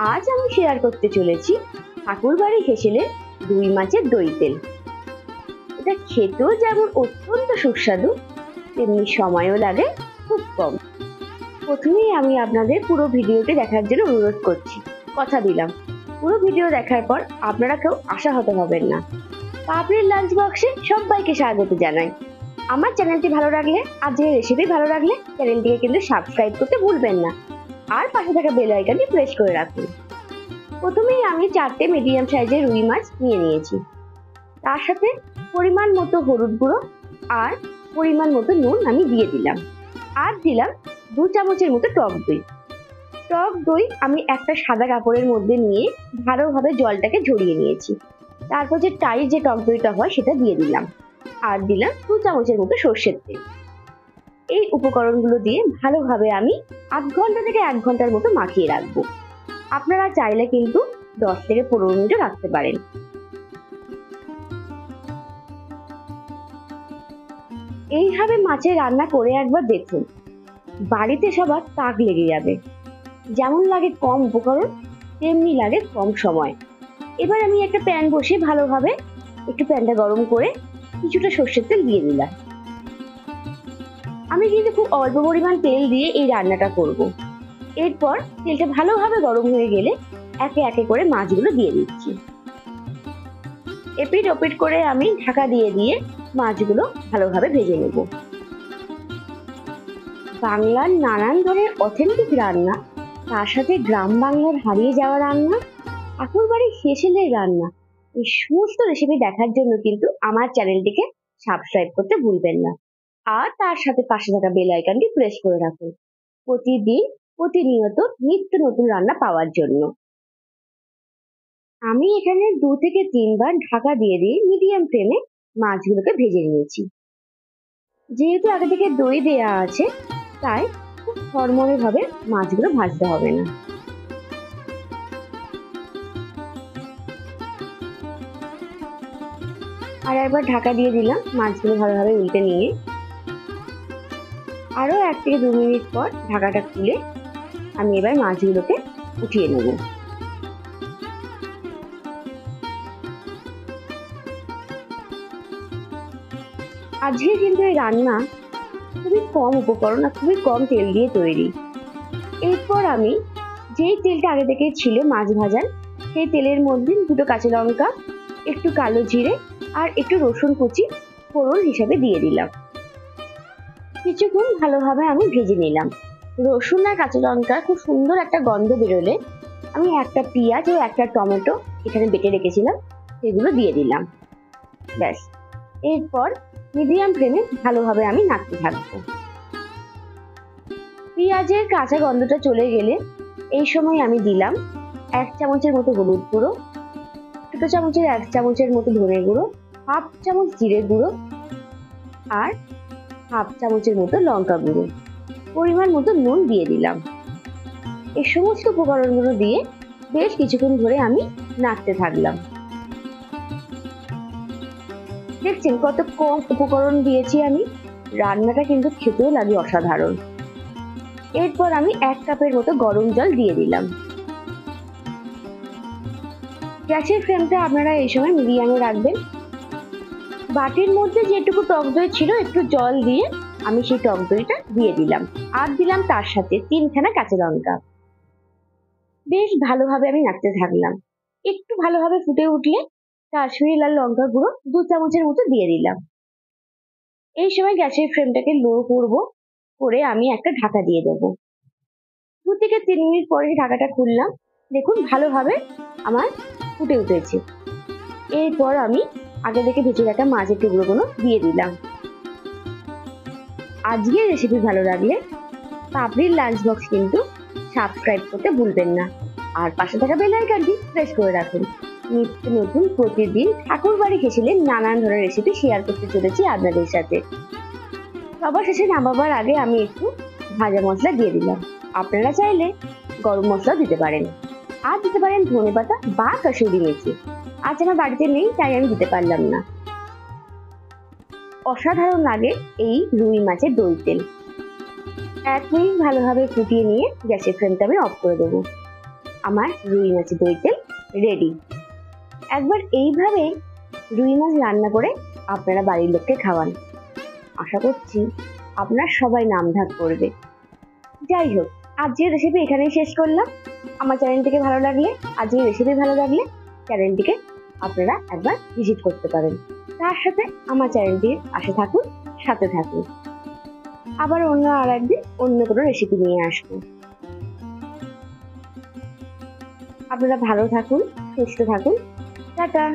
আজ আমি শেয়ার করতে চলেছি ঠাকুরবাড়ি হেসেলের রুই মাছের দই তেল। এটা খেতেও যেমন অত্যন্ত সুস্বাদু, তেমনি সময়ও লাগে খুব কম। প্রথমেই আমি আপনাদের পুরো ভিডিওটি দেখার জন্য অনুরোধ করছি। কথা দিলাম, পুরো ভিডিও দেখার পর আপনারা কেউ আশাহত হবেন না। পাপড়ির লাঞ্চ বক্সে সবাইকে স্বাগত জানাই। আমার চ্যানেলটি ভালো লাগলে, আজকের রেসিপি ভালো লাগলে চ্যানেলটিকে কিন্তু সাবস্ক্রাইব করতে ভুলবেন না, আর পাশে থাকা বেল আইকনটি প্রেস করে রাখুন। প্রথমেই আমি 4টে মিডিয়াম সাইজের রুই মাছ নিয়ে নিয়েছি। তার সাথে পরিমাণ মতো হলুদ গুঁড়ো আর পরিমাণ মতো নুন আমি দিয়ে দিলাম। আর দিলাম 2 চামচের মতো টক দই। টক দই আমি একটা সাদা কাপড়ের মধ্যে নিয়ে ভালোভাবে জলটাকে ঝরিয়ে নিয়েছি। তারপর যে টাইট যে টক দইটা হয় সেটা দিয়ে দিলাম। আর দিলাম 2 চামচের মতো সর্ষের তেল। এই উপকরণগুলো দিয়ে ভালোভাবে আমি 8 ঘন্টা থেকে 1 ঘন্টার মতো মাখিয়ে রাখবো। আপনারা চাইলে কিন্তু 10 থেকে 15 মিনিটও রাখতে পারেন। এইভাবে মাছের রান্না করে একবার দেখুন, বাড়িতে সবার তাক লেগে যাবে। যেমন লাগে কম উপকরণ, তেমনি লাগে কম সময়। এবার আমি একটা প্যান বসে ভালোভাবে একটু প্যানটা গরম করে কিছুটা সর্ষের তেল দিয়ে দিলাম। আমি কিন্তু খুব অল্প পরিমাণ তেল দিয়ে এই রান্নাটা করব। এরপর তেলটা ভালোভাবে গরম হয়ে গেলে একে একে করে মাছগুলো দিয়ে দিচ্ছি। এপিট ওপিট করে আমি ঢাকা দিয়ে দিয়ে মাছগুলো ভালোভাবে ভেজে নেব। বাংলার নানান ধরনের অথেন্টিক রান্না, তার সাথে গ্রাম বাংলার হারিয়ে যাওয়া রান্না, ঠাকুরবাড়ি হেসেলের রান্না, এই সমস্ত রেসিপি দেখার জন্য কিন্তু আমার চ্যানেলটিকে সাবস্ক্রাইব করতে ভুলবেন না। আর তার সাথে পাশে থাকা বেল আইকনটি প্রেস করে রাখুন প্রতিদিন প্রতিনিয়ত নিত্য নতুন রান্না পাওয়ার জন্য। আমি এখানে 2 থেকে 3 বার ঢাকা দিয়ে দিয়ে মিডিয়াম ফ্লেমে মাছগুলোকে ভেজে নিয়েছি। যেহেতু আগে থেকে দই দেয়া আছে, তাই খুব খড়মড়ে ভাবে মাছগুলো ভাজতে হবে না। আর একবার ঢাকা দিয়ে দিলাম, মাছগুলো ভালোভাবে উল্টে নিয়ে আরো 1 থেকে 2 মিনিট পর ঢাকাটা খুলে আমি এবার মাছগুলোকে উঠিয়ে নেব। আজকে কিন্তু এই রান্না খুবই কম উপকরণ আর খুবই কম তেল দিয়ে তৈরি। এরপর আমি যেই তেলটা আগে থেকে ছিল মাছ ভাজার, সেই তেলের মধ্যে 2টো কাঁচা লঙ্কা, একটু কালো জিরে আর একটু রসুন কুচি ফোড়ন হিসাবে দিয়ে দিলাম। কিছুক্ষণ ভালোভাবে আমি ভেজে নিলাম। রসুন আর কাঁচা লঙ্কা খুব সুন্দর একটা গন্ধ বেরোলে আমি একটা পেঁয়াজ ও একটা টমেটো এখানে বেটে রেখেছিলাম, সেগুলো দিয়ে দিলাম। ব্যাস, এরপর মিডিয়াম ফ্লেমে ভালোভাবে আমি নাড়তে থাকবো। পেঁয়াজের কাঁচা গন্ধটা চলে গেলে এই সময় আমি দিলাম 1 চামচের মতো হলুদ গুঁড়ো, ছোট চামচের 1 চামচের মতো ধনে গুঁড়ো, হাফ চামচ জিরে গুঁড়ো আর হাফ চামচের মতো লঙ্কা গুঁড়ো, পরিমাণ মতো নুন দিয়ে দিলাম। এই সমস্ত উপকরণগুলো দিয়ে বেশ কিছুক্ষণ ধরে আমি নাড়তে থাকলাম। দেখছেন কত কম উপকরণ দিয়েছি আমি, রান্নাটা কিন্তু খেতেও লাগে অসাধারণ। এরপর আমি 1 কাপের মতো গরম জল দিয়ে দিলাম। গ্যাসের ফ্লেমটা আপনারা এই সময় মিডিয়ামে রাখবেন। বাটির মধ্যে যেটুকু টক দই ছিল একটু জল দিয়ে আমি সেই টক দইটা দিয়ে দিলাম। আর দিলাম তার সাথে 3খানা কাঁচা লঙ্কা। বেশ ভালোভাবে আমি নাড়তে থাকলাম। একটু ভালোভাবে ফুটে উঠলে কাশ্মীরি লাল লঙ্কা গুঁড়ো 2 চামচের মতো দিয়ে দিলাম। এই সময় গ্যাসের ফ্লেমটাকে লো করে আমি একটা ঢাকা দিয়ে দেবো। 2 থেকে 3 মিনিট পরে ঢাকাটা খুললাম, দেখুন ভালোভাবে আমার ফুটে উঠেছে। এরপর আমি আগে থেকে ভেজে রাখা মাছের টুকরোগুলো দিয়ে দিলাম। আজকের রেসিপি ভালো লাগলে পাপড়ির লাঞ্চ বক্স কিন্তু সাবস্ক্রাইব করতে ভুলবেন না, আর পাশে থাকা বেল আইকনটি প্রেস করে রাখুন। নিত্য নতুন প্রতিদিন ঠাকুরবাড়ি হেসেলের নানান ধরনের রেসিপি শেয়ার করতে চলেছি আপনাদের সাথে। সবার শেষে নামাবার আগে আমি একটু ভাজা মশলা দিয়ে দিলাম। আপনারা চাইলে গরম মশলা দিতে পারেন, আর দিতে পারেন ধনেপাতা বা কাসুরি মেথি। আজ আমার বাড়িতে নেই তাই আমি দিতে পারলাম না। অসাধারণ লাগে এই রুই মাছের দই তেল। 1 মিনিট ভালোভাবে ফুটিয়ে নিয়ে গ্যাসের ফ্লেমটা আমি অফ করে দেবো। আমার রুই মাছের দই তেল রেডি। একবার এইভাবে রুই মাছ রান্না করে আপনারা বাড়ির লোককে খাওয়ান, আশা করছি আপনার সবাই নাম ঢাক করবে। যাই হোক, আজকের রেসিপি এখানেই শেষ করলাম। আমার চ্যানেলটিকে ভালো লাগলে, আজকের রেসিপি ভালো লাগলে চ্যানেলটিকে আপনারা একবার ভিজিট করতে পারেন। তার সাথে আমার চ্যানেলটির পাশে থাকুন, সাথে থাকুন। আবার অন্য আর একদিন অন্য কোনো রেসিপি নিয়ে আসবো। আপনারা ভালো থাকুন, সুস্থ থাকুন। টাটা।